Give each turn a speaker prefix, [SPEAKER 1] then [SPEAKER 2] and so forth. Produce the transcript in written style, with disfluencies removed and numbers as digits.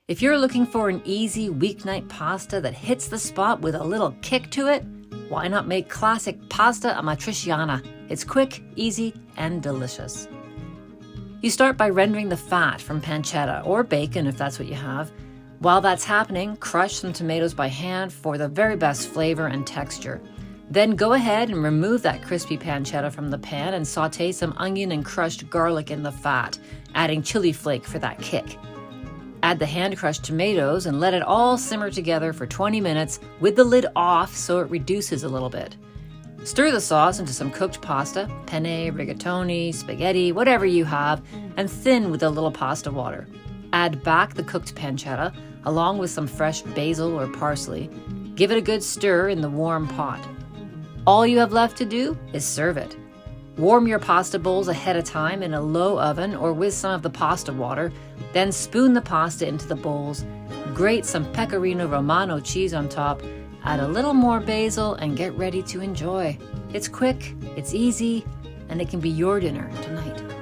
[SPEAKER 1] If you're looking for an easy weeknight pasta that hits the spot with a little kick to it, why not make classic Pasta Amatriciana? It's quick, easy, and delicious. You start by rendering the fat from pancetta or bacon if that's what you have. While that's happening, crush some tomatoes by hand for the very best flavor and texture. Then go ahead and remove that crispy pancetta from the pan and saute some onion and crushed garlic in the fat, adding chili flake for that kick. Add the hand-crushed tomatoes and let it all simmer together for 20 minutes with the lid off so it reduces a little bit. Stir the sauce into some cooked pasta, penne, rigatoni, spaghetti, whatever you have, and thin with a little pasta water. Add back the cooked pancetta along with some fresh basil or parsley. Give it a good stir in the warm pot. All you have left to do is serve it. Warm your pasta bowls ahead of time in a low oven or with some of the pasta water, then spoon the pasta into the bowls, grate some pecorino romano cheese on top, add a little more basil, and get ready to enjoy. It's quick, it's easy, and it can be your dinner tonight.